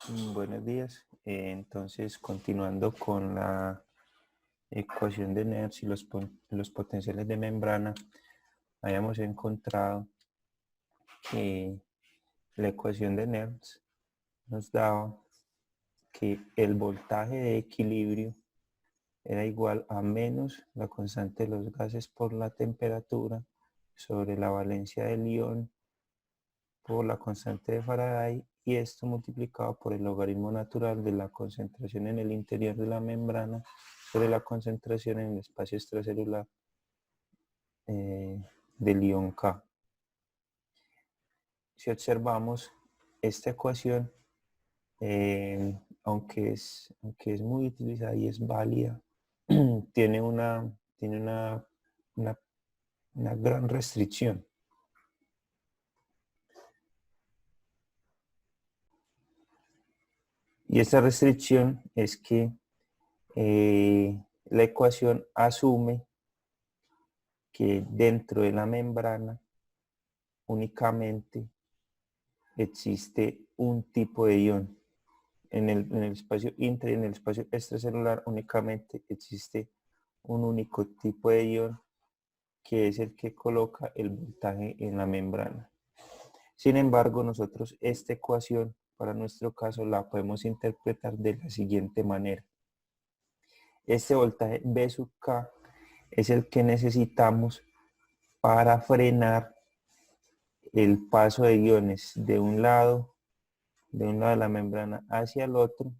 Buenos días. Entonces, continuando con la ecuación de Nernst y los potenciales de membrana, habíamos encontrado que la ecuación de Nernst nos daba que el voltaje de equilibrio era igual a menos la constante de los gases por la temperatura sobre la valencia del ion por la constante de Faraday, y esto multiplicado por el logaritmo natural de la concentración en el interior de la membrana sobre la concentración en el espacio extracelular del ion K. Si observamos esta ecuación, aunque es muy utilizada y es válida, tiene una gran restricción. Y esta restricción es que la ecuación asume que dentro de la membrana únicamente existe un tipo de ion. En el espacio intra y en el espacio extracelular únicamente existe un único tipo de ion, que es el que coloca el voltaje en la membrana. Sin embargo, nosotros esta ecuación, para nuestro caso, la podemos interpretar de la siguiente manera. Este voltaje B sub K es el que necesitamos para frenar el paso de iones de un lado de la membrana hacia el otro,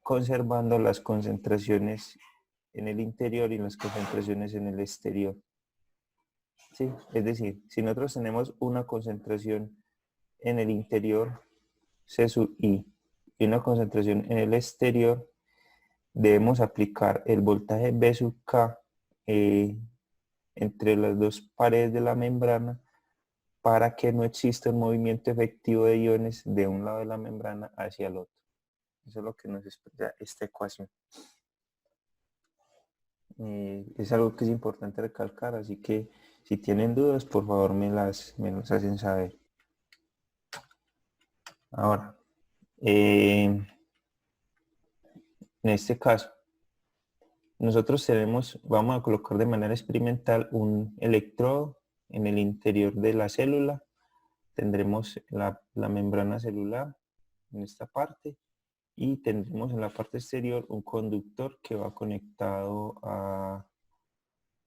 conservando las concentraciones en el interior y las concentraciones en el exterior. ¿Sí? Es decir, si nosotros tenemos una concentración en el interior, C sub I, y una concentración en el exterior, debemos aplicar el voltaje B sub K entre las dos paredes de la membrana para que no exista un movimiento efectivo de iones de un lado de la membrana hacia el otro. Eso es lo que nos expresa esta ecuación. Es algo que es importante recalcar, así que si tienen dudas, por favor me las hacen saber. Ahora, en este caso, nosotros vamos a colocar de manera experimental un electrodo en el interior de la célula. Tendremos la membrana celular en esta parte y tendremos en la parte exterior un conductor que va conectado a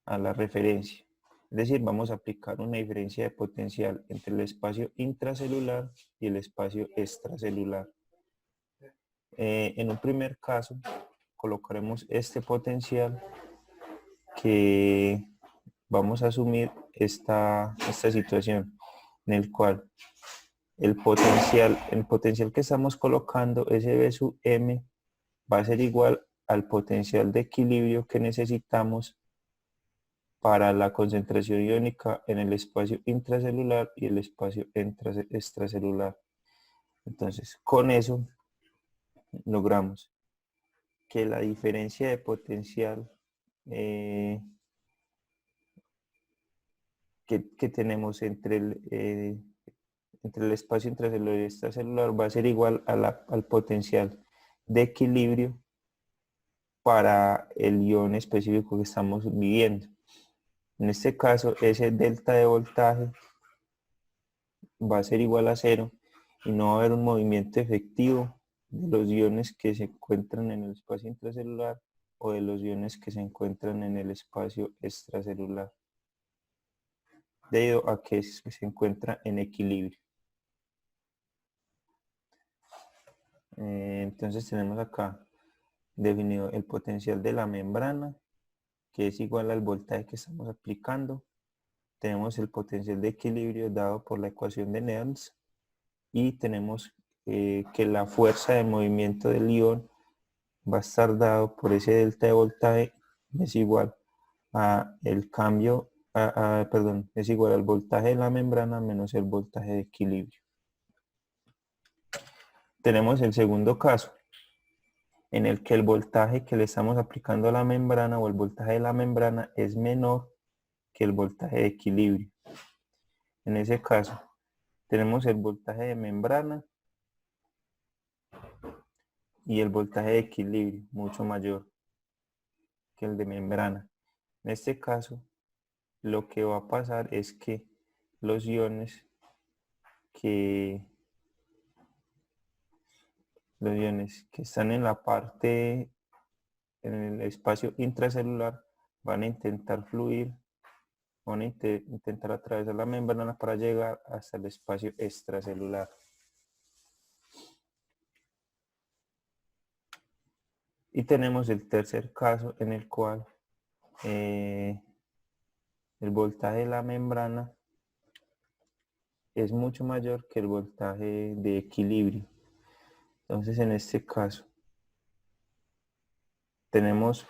la referencia. Es decir, vamos a aplicar una diferencia de potencial entre el espacio intracelular y el espacio extracelular. En un primer caso, colocaremos este potencial que vamos a asumir esta situación en el cual el potencial que estamos colocando, SB sub M, va a ser igual al potencial de equilibrio que necesitamos para la concentración iónica en el espacio intracelular y el espacio extracelular. Entonces, con eso logramos que la diferencia de potencial que tenemos entre el espacio intracelular y extracelular va a ser igual al potencial de equilibrio para el ion específico que estamos midiendo. En este caso, ese delta de voltaje va a ser igual a 0 y no va a haber un movimiento efectivo de los iones que se encuentran en el espacio intracelular o de los iones que se encuentran en el espacio extracelular, debido a que se encuentra en equilibrio. Entonces tenemos acá definido el potencial de la membrana, que es igual al voltaje que estamos aplicando. Tenemos el potencial de equilibrio dado por la ecuación de Nernst y tenemos que la fuerza de movimiento del ion va a estar dado por ese delta de voltaje, es igual a el cambio, es igual al voltaje de la membrana menos el voltaje de equilibrio. Tenemos el segundo caso, en el que el voltaje que le estamos aplicando a la membrana o el voltaje de la membrana es menor que el voltaje de equilibrio. En ese caso, tenemos el voltaje de membrana y el voltaje de equilibrio mucho mayor que el de membrana. En este caso, lo que va a pasar es que los iones que están en la parte, en el espacio intracelular, van a intentar fluir, van a intentar atravesar la membrana para llegar hasta el espacio extracelular. Y tenemos el tercer caso en el cual el voltaje de la membrana es mucho mayor que el voltaje de equilibrio. Entonces, en este caso, tenemos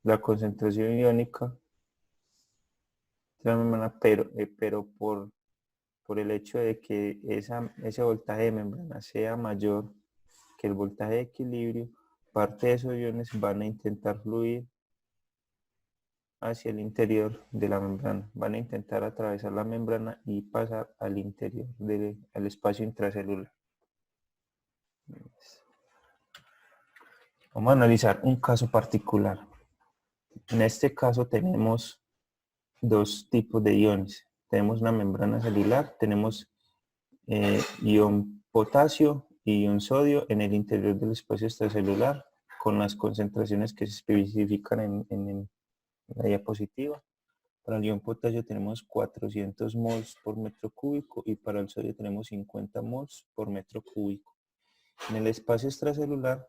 la concentración iónica de la membrana, pero por el hecho de que ese voltaje de membrana sea mayor que el voltaje de equilibrio, parte de esos iones van a intentar fluir hacia el interior de la membrana. Van a intentar atravesar la membrana y pasar al interior al espacio intracelular. Vamos a analizar un caso particular. En este caso tenemos dos tipos de iones. Tenemos una membrana celular, tenemos ion potasio y ion sodio en el interior del espacio extracelular con las concentraciones que se especifican en la diapositiva. Para el ion potasio tenemos 400 mols por metro cúbico y para el sodio tenemos 50 mols por metro cúbico. En el espacio extracelular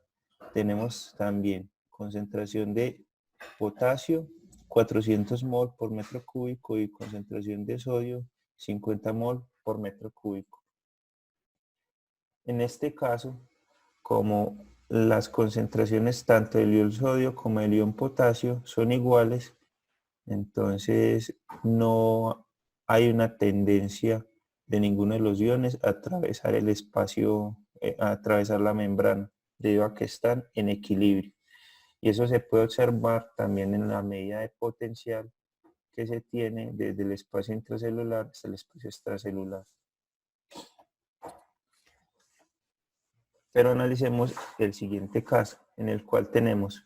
tenemos también concentración de potasio 400 mol por metro cúbico y concentración de sodio 50 mol por metro cúbico. En este caso, como las concentraciones tanto del ion sodio como del ion potasio son iguales, entonces no hay una tendencia de ninguno de los iones a atravesar el espacio, a atravesar la membrana, debido a que están en equilibrio. Y eso se puede observar también en la medida de potencial que se tiene desde el espacio intracelular hasta el espacio extracelular. Pero analicemos el siguiente caso, en el cual tenemos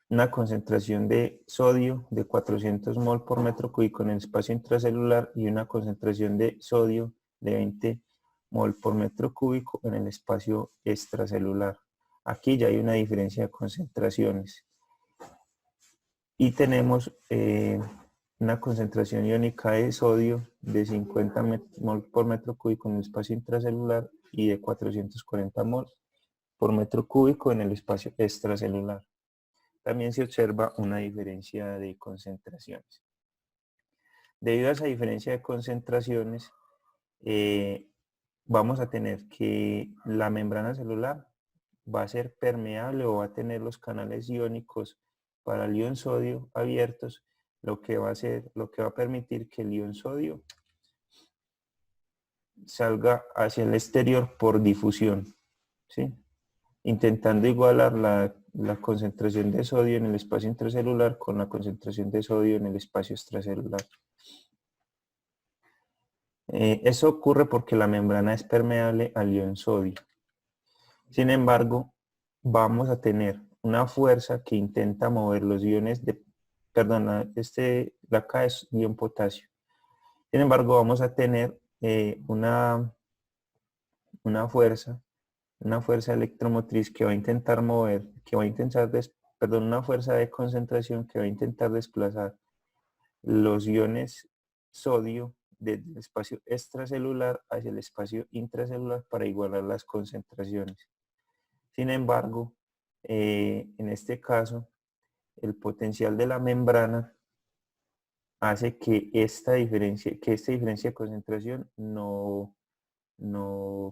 una concentración de sodio de 400 mol por metro cúbico en el espacio intracelular y una concentración de sodio de 20 mol por metro cúbico en el espacio extracelular. Aquí ya hay una diferencia de concentraciones. Y tenemos una concentración iónica de sodio de 50 mol por metro cúbico en el espacio intracelular y de 440 mol por metro cúbico en el espacio extracelular. También se observa una diferencia de concentraciones. Debido a esa diferencia de concentraciones, vamos a tener que la membrana celular va a ser permeable o va a tener los canales iónicos para el ion sodio abiertos, lo que va a permitir que el ion sodio salga hacia el exterior por difusión, ¿sí? Intentando igualar la concentración de sodio en el espacio intracelular con la concentración de sodio en el espacio extracelular. Eso ocurre porque la membrana es permeable al ion sodio. Sin embargo, vamos a tener una fuerza que intenta mover los iones de, perdón, acá es ion potasio. Sin embargo, vamos a tener una fuerza electromotriz que va a intentar mover, una fuerza de concentración que va a intentar desplazar los iones sodio del espacio extracelular hacia el espacio intracelular para igualar las concentraciones. Sin embargo, en este caso, el potencial de la membrana hace que esta diferencia de concentración no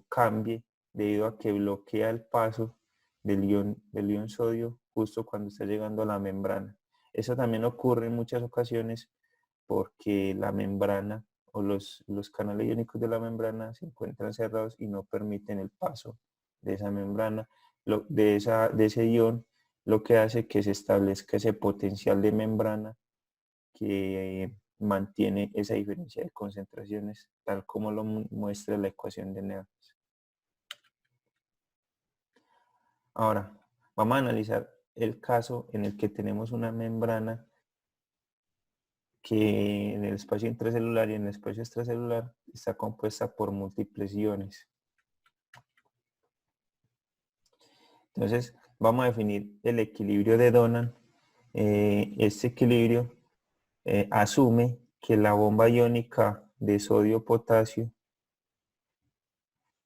cambie debido a que bloquea el paso del ion sodio justo cuando está llegando a la membrana. Eso también ocurre en muchas ocasiones porque la membrana o los canales iónicos de la membrana se encuentran cerrados y no permiten el paso de esa membrana, de ese ion, lo que hace que se establezca ese potencial de membrana que mantiene esa diferencia de concentraciones, tal como lo muestra la ecuación de Nernst. Ahora, vamos a analizar el caso en el que tenemos una membrana que en el espacio intracelular y en el espacio extracelular está compuesta por múltiples iones. Entonces, vamos a definir el equilibrio de Donan. Este equilibrio asume que la bomba iónica de sodio-potasio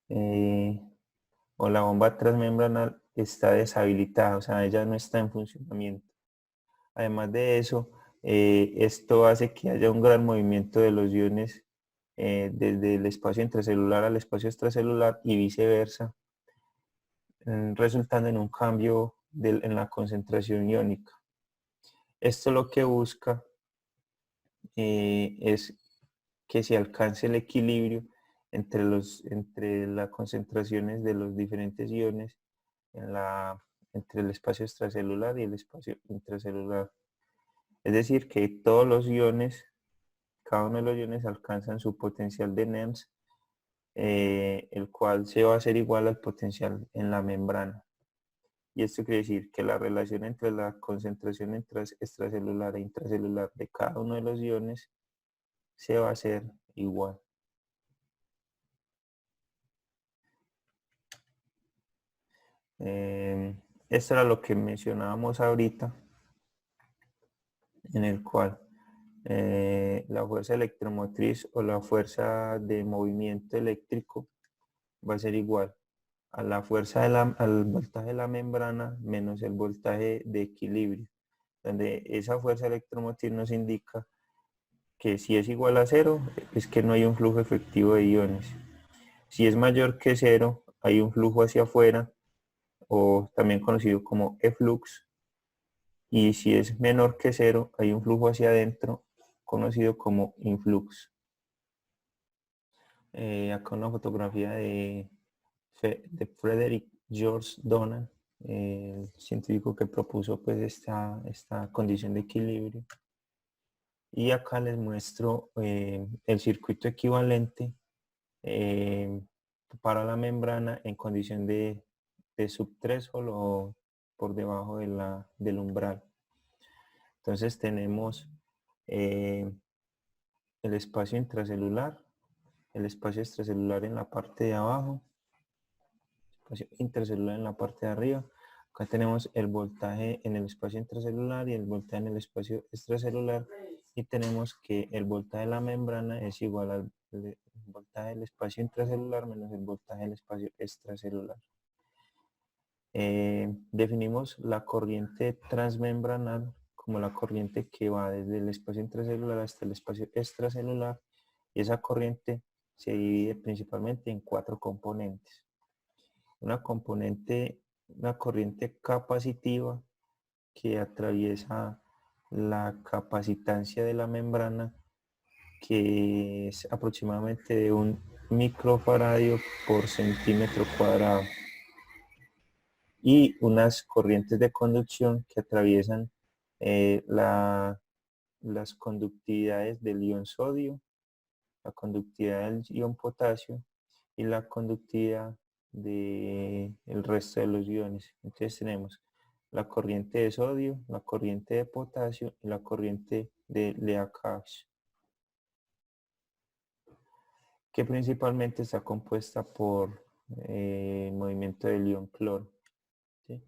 o la bomba transmembranal está deshabilitada, o sea, ella no está en funcionamiento. Además de eso, esto hace que haya un gran movimiento de los iones desde el espacio intracelular al espacio extracelular y viceversa, resultando en un cambio en la concentración iónica. Esto lo que busca es que se alcance el equilibrio entre las concentraciones de los diferentes iones entre el espacio extracelular y el espacio intracelular. Es decir, que todos los iones, cada uno de los iones alcanzan su potencial de Nernst, el cual se va a hacer igual al potencial en la membrana. Y esto quiere decir que la relación entre la concentración extracelular e intracelular de cada uno de los iones se va a hacer igual. Esto era lo que mencionábamos ahorita, en el cual la fuerza electromotriz o la fuerza de movimiento eléctrico va a ser igual a la fuerza al voltaje de la membrana menos el voltaje de equilibrio, donde esa fuerza electromotriz nos indica que si es igual a cero es que no hay un flujo efectivo de iones. Si es mayor que cero hay un flujo hacia afuera, o también conocido como efflux, y si es menor que cero hay un flujo hacia adentro conocido como influx. Acá una fotografía de Frederick George Donan, el científico que propuso pues esta condición de equilibrio. Y acá les muestro el circuito equivalente para la membrana en condición de subthreshold o por debajo del umbral. Entonces tenemos el espacio intracelular, el espacio extracelular en la parte de abajo, espacio intracelular en la parte de arriba. Acá tenemos el voltaje en el espacio intracelular y el voltaje en el espacio extracelular, y tenemos que el voltaje de la membrana es igual al voltaje del espacio intracelular menos el voltaje del espacio extracelular. Definimos la corriente transmembranal como la corriente que va desde el espacio intracelular hasta el espacio extracelular, y esa corriente se divide principalmente en 4 componentes. Una corriente capacitiva que atraviesa la capacitancia de la membrana, que es aproximadamente de 1 microfaradio por centímetro cuadrado, y unas corrientes de conducción que atraviesan las conductividades del ion sodio, la conductividad del ion potasio y la conductividad del resto de los iones. Entonces tenemos la corriente de sodio, la corriente de potasio y la corriente de Leakage, que principalmente está compuesta por movimiento del ion cloro. ¿Sí?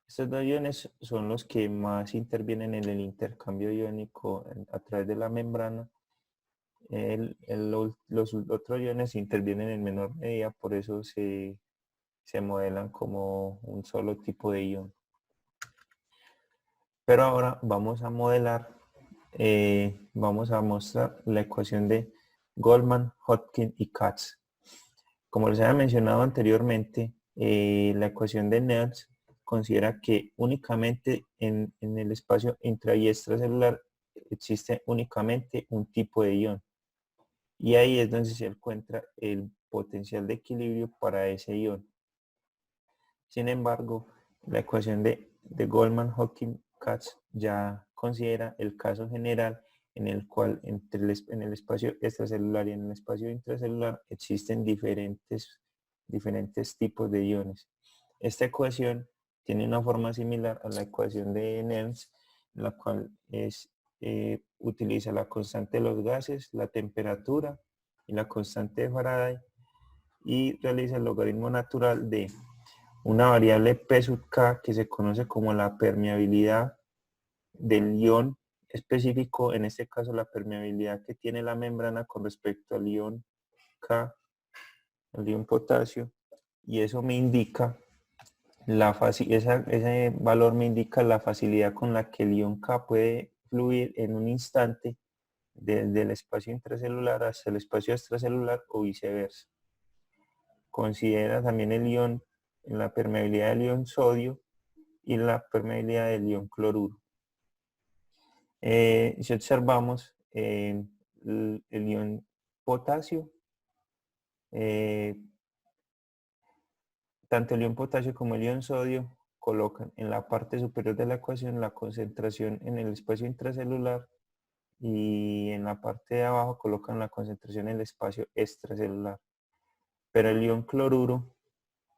Estos 2 iones son los que más intervienen en el intercambio iónico a través de la membrana. Los otros iones intervienen en menor medida, por eso se modelan como un solo tipo de ion. Pero ahora vamos a modelar, vamos a mostrar la ecuación de Goldman, Hodgkin y Katz. Como les había mencionado anteriormente, la ecuación de Nernst considera que únicamente en el espacio intra y extracelular existe únicamente un tipo de ion, y ahí es donde se encuentra el potencial de equilibrio para ese ion. Sin embargo, la ecuación de Goldman, Hodgkin, Katz ya considera el caso general en el cual en el espacio extracelular y en el espacio intracelular existen diferentes tipos de iones. Esta ecuación tiene una forma similar a la ecuación de Nernst, en la cual utiliza la constante de los gases, la temperatura y la constante de Faraday, y realiza el logaritmo natural de una variable P sub K que se conoce como la permeabilidad del ion específico, en este caso la permeabilidad que tiene la membrana con respecto al ion K, el ion potasio, y eso me indica ese valor me indica la facilidad con la que el ion K puede fluir en un instante desde el espacio intracelular hasta el espacio extracelular o viceversa. Considera también el ion, la permeabilidad del ion sodio y la permeabilidad del ion cloruro. Si observamos el ion potasio, tanto el ion potasio como el ion sodio colocan en la parte superior de la ecuación la concentración en el espacio intracelular, y en la parte de abajo colocan la concentración en el espacio extracelular. Pero el ion cloruro,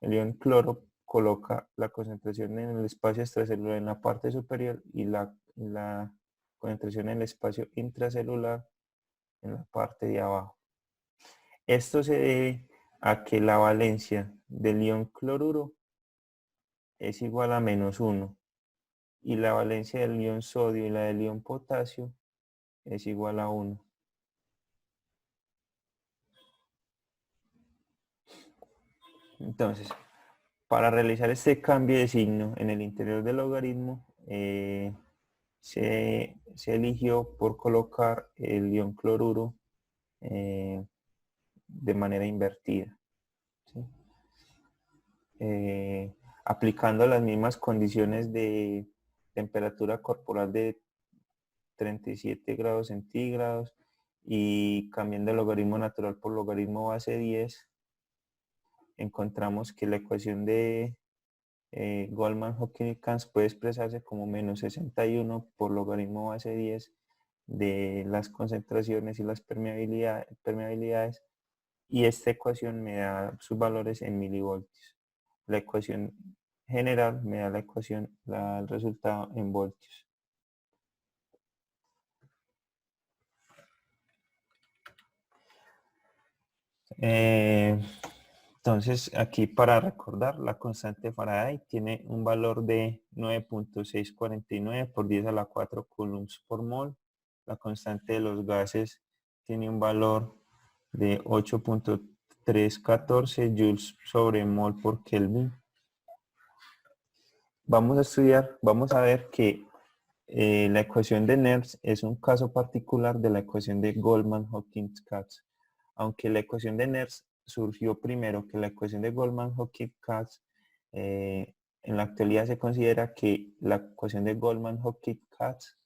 el ion cloro, coloca la concentración en el espacio extracelular en la parte superior y la concentración en el espacio intracelular en la parte de abajo. Esto se debe a que la valencia del ion cloruro es igual a -1 y la valencia del ion sodio y la del ion potasio es igual a 1. Entonces, para realizar este cambio de signo en el interior del logaritmo, se eligió por colocar el ion cloruro de manera invertida, ¿sí? Aplicando las mismas condiciones de temperatura corporal de 37 grados centígrados y cambiando el logaritmo natural por logaritmo base 10, encontramos que la ecuación de Goldman-Hopkins puede expresarse como -61 por logaritmo base 10 de las concentraciones y las permeabilidades, y esta ecuación me da sus valores en milivoltios. La ecuación general me da el resultado en voltios. Entonces, aquí para recordar, la constante de Faraday tiene un valor de 9.649 por 10 a la 4 coulombs por mol. La constante de los gases tiene un valor de 8.314 joules sobre mol por Kelvin. Vamos a ver que la ecuación de Nernst es un caso particular de la ecuación de Goldman-Hopkins-Katz. Aunque la ecuación de Nernst surgió primero que la ecuación de Goldman-Hopkins-Katz, en la actualidad se considera que la ecuación de Goldman-Hopkins-Katz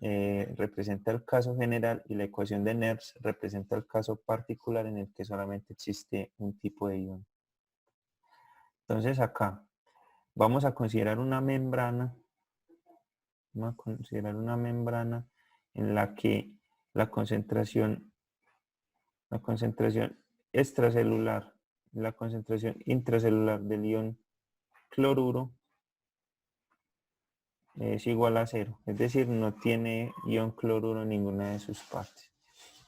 representa el caso general y la ecuación de Nernst representa el caso particular en el que solamente existe un tipo de ion. Entonces acá vamos a considerar una membrana. Vamos a considerar una membrana en la que la concentración extracelular y la concentración intracelular del ion cloruro es igual a 0, es decir, no tiene ion cloruro en ninguna de sus partes.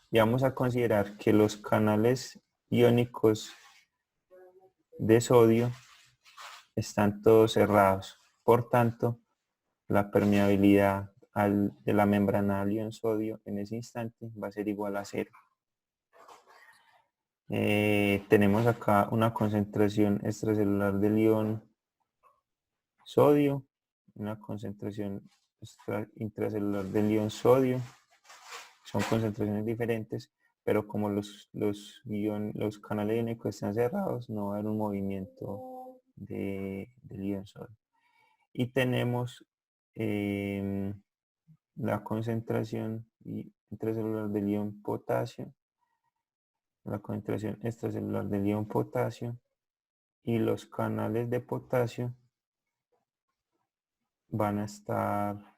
Y vamos a considerar que los canales iónicos de sodio están todos cerrados. Por tanto, la permeabilidad de la membrana al ion sodio en ese instante va a ser igual a 0. Tenemos acá una concentración extracelular del ion sodio, una concentración intracelular del ion sodio. Son concentraciones diferentes, pero como los canales iónicos están cerrados, no va a haber un movimiento del ion sodio. Y tenemos la concentración intracelular del ion potasio, la concentración extracelular del ion potasio, y los canales de potasio van a estar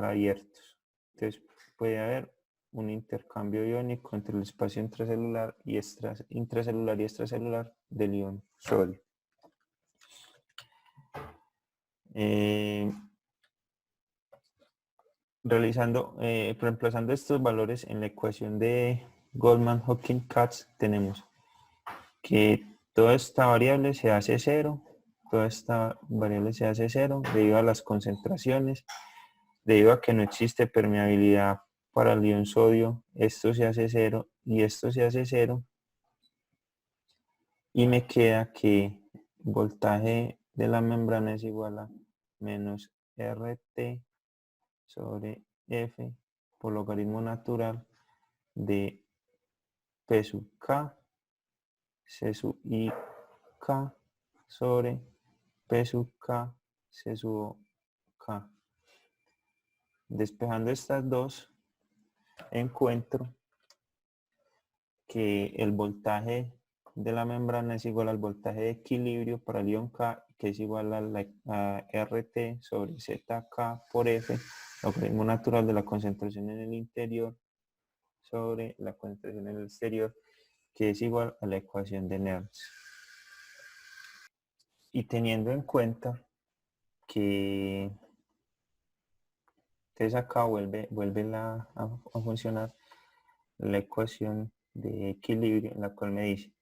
abiertos. Entonces puede haber un intercambio iónico entre el espacio intracelular y extracelular del ion sodio. Reemplazando estos valores en la ecuación de Goldman-Hawking-Katz, tenemos que toda esta variable se hace cero, debido a las concentraciones, debido a que no existe permeabilidad para el ion sodio, esto se hace cero y esto se hace cero, y me queda que el voltaje de la membrana es igual a menos RT sobre F por logaritmo natural de P sub K, C sub I K sobre P sub K, C sub K. Despejando estas dos, encuentro que el voltaje de la membrana es igual al voltaje de equilibrio para el ion K, que es igual a RT sobre ZK por F, logaritmo natural de la concentración en el interior sobre la concentración en el exterior, que es igual a la ecuación de Nernst. Y teniendo en cuenta que entonces acá vuelve a funcionar la ecuación de equilibrio, en la cual me dice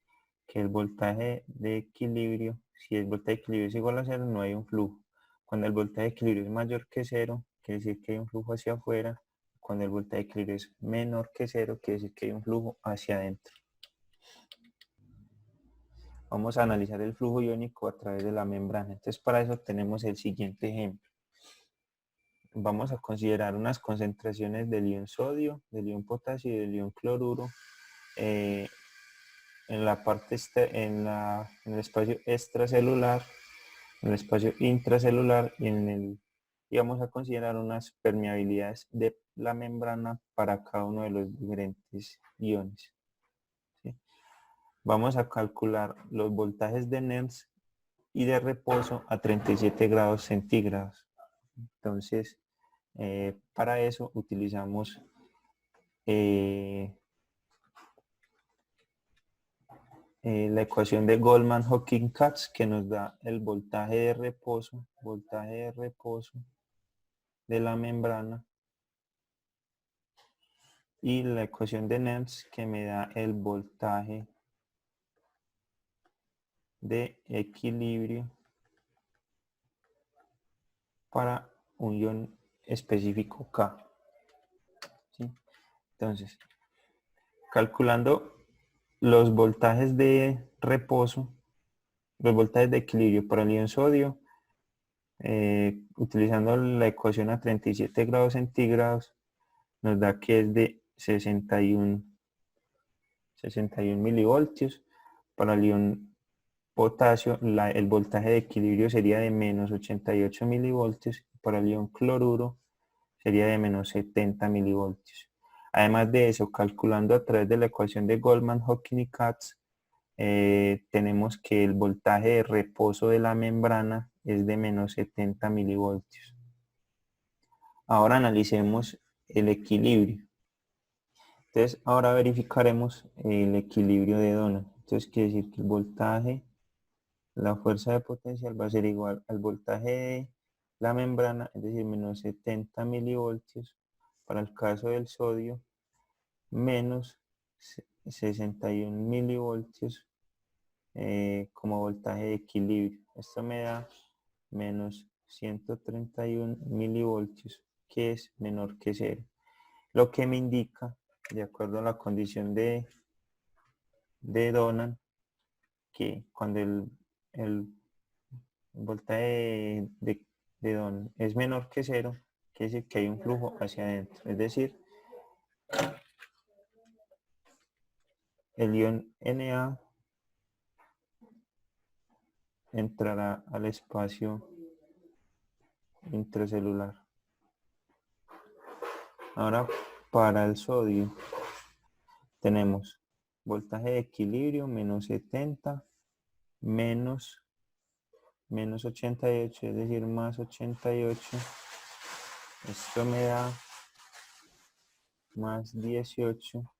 que el voltaje de equilibrio, si el voltaje de equilibrio es igual a cero, no hay un flujo. Cuando el voltaje de equilibrio es mayor que cero, quiere decir que hay un flujo hacia afuera. Cuando el voltaje de equilibrio es menor que cero, quiere decir que hay un flujo hacia adentro. Vamos a analizar el flujo iónico a través de la membrana. Entonces, para eso tenemos el siguiente ejemplo. Vamos a considerar unas concentraciones del ion sodio, del ion potasio y del ion cloruro en la parte en el espacio extracelular, en el espacio intracelular y vamos a considerar unas permeabilidades de la membrana para cada uno de los diferentes iones. ¿Sí? Vamos a calcular los voltajes de Nernst y de reposo a 37 grados centígrados. Entonces, para eso utilizamos la ecuación de Goldman-Hawking-Katz, que nos da el voltaje de reposo de la membrana, y la ecuación de Nernst, que me da el voltaje de equilibrio para un ion específico K. ¿Sí? Entonces, calculando los voltajes de reposo, los voltajes de equilibrio para el ion sodio, utilizando la ecuación a 37 grados centígrados, nos da que es de 61 milivoltios. Para el ion potasio, el voltaje de equilibrio sería de menos 88 milivoltios. Para el ion cloruro sería de menos 70 milivoltios. Además de eso, calculando a través de la ecuación de Goldman-Hawking y Katz, tenemos que el voltaje de reposo de la membrana es de menos 70 milivoltios. Ahora analicemos el equilibrio. Entonces, ahora verificaremos el equilibrio de Donald. Entonces, quiere decir que el voltaje, la fuerza de potencial va a ser igual al voltaje de la membrana, es decir, menos 70 milivoltios para el caso del sodio, menos 61 milivoltios como voltaje de equilibrio. Esto me da menos 131 milivoltios, que es menor que cero. Lo que me indica, de acuerdo a la condición de Donald, que cuando el voltaje de Donald es menor que cero, quiere decir que hay un flujo hacia adentro. Es decir, el ion Na entrará al espacio intracelular. Ahora, para el sodio, tenemos voltaje de equilibrio menos 70 menos 88, es decir, más 88. Esto me da más 18,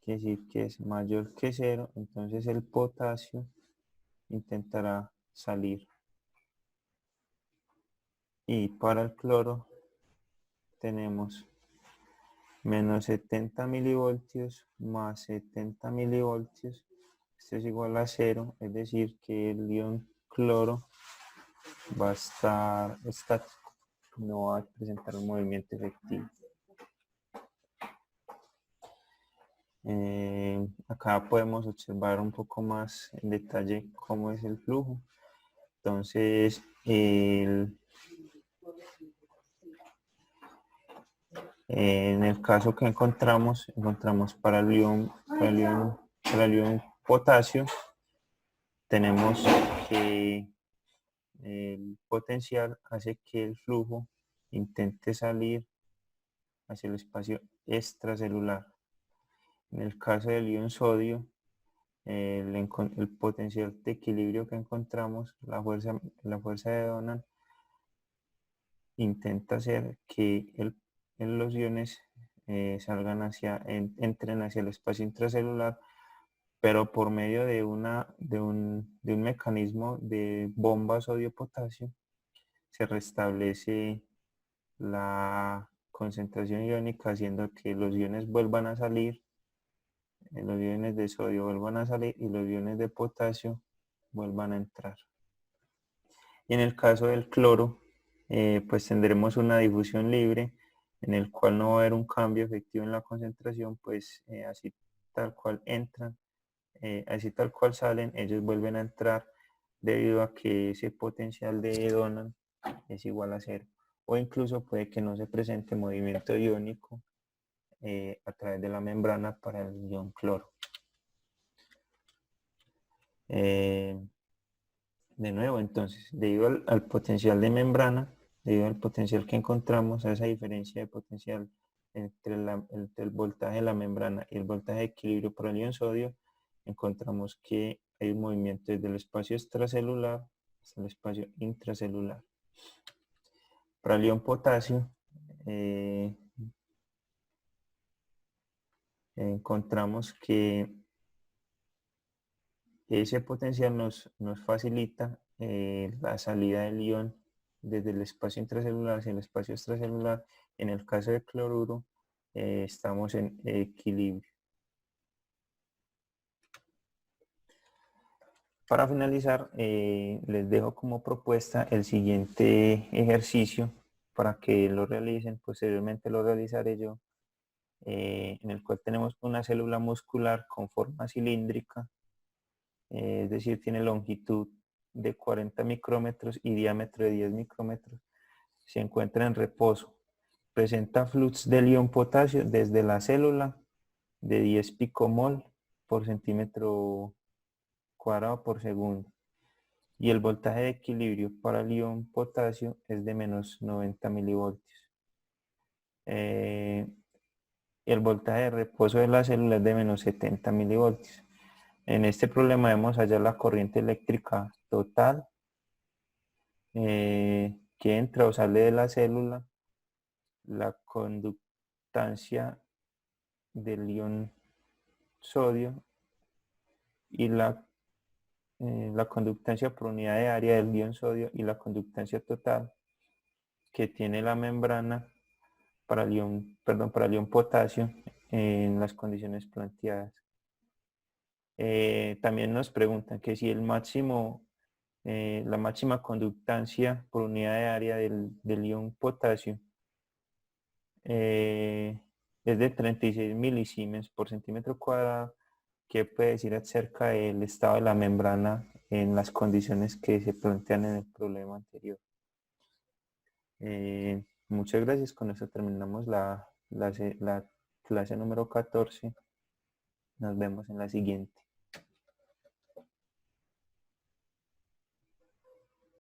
quiere decir que es mayor que 0, entonces el potasio intentará salir. Y para el cloro tenemos menos 70 milivoltios más 70 milivoltios. Esto es igual a 0, es decir que el ion cloro va a estar estático, no va a presentar un movimiento efectivo. Acá podemos observar un poco más en detalle cómo es el flujo. Entonces, en el caso que encontramos para el ion potasio, tenemos que el potencial hace que el flujo intente salir hacia el espacio extracelular. En el caso del ion sodio, el potencial de equilibrio que encontramos, la fuerza de Donald, intenta hacer que los iones salgan entren hacia el espacio intracelular, pero por medio de un mecanismo de bomba sodio-potasio se restablece la concentración iónica, haciendo que los iones vuelvan a salir, los iones de sodio vuelvan a salir y los iones de potasio vuelvan a entrar. Y en el caso del cloro, pues tendremos una difusión libre en el cual no va a haber un cambio efectivo en la concentración, pues así tal cual entran, así tal cual salen, ellos vuelven a entrar debido a que ese potencial de Donald es igual a 0. O incluso puede que no se presente movimiento iónico a través de la membrana para el ion cloro. De nuevo, entonces, debido al potencial de membrana, debido al potencial que encontramos, a esa diferencia de potencial entre el voltaje de la membrana y el voltaje de equilibrio por el ion sodio, encontramos que hay un movimiento desde el espacio extracelular hasta el espacio intracelular. Para el ion potasio, encontramos que ese potencial nos facilita la salida del ion desde el espacio intracelular hacia el espacio extracelular. En el caso del cloruro, estamos en equilibrio. Para finalizar, les dejo como propuesta el siguiente ejercicio para que lo realicen. Posteriormente lo realizaré yo, en el cual tenemos una célula muscular con forma cilíndrica, es decir, tiene longitud de 40 micrómetros y diámetro de 10 micrómetros. Se encuentra en reposo. Presenta flux de ion potasio desde la célula de 10 picomol por centímetro cuadrado por segundo. Y el voltaje de equilibrio para el ion potasio es de menos 90 milivoltios. El voltaje de reposo de la célula es de menos 70 milivoltios. En este problema debemos hallar la corriente eléctrica total que entra o sale de la célula, la conductancia del ion sodio y la conductancia por unidad de área del ion sodio y la conductancia total que tiene la membrana para el ion potasio en las condiciones planteadas. También nos preguntan que si la máxima conductancia por unidad de área del ion potasio es de 36 milisiemens por centímetro cuadrado, ¿qué puede decir acerca del estado de la membrana en las condiciones que se plantean en el problema anterior? Muchas gracias. Con eso terminamos la clase número 14. Nos vemos en la siguiente.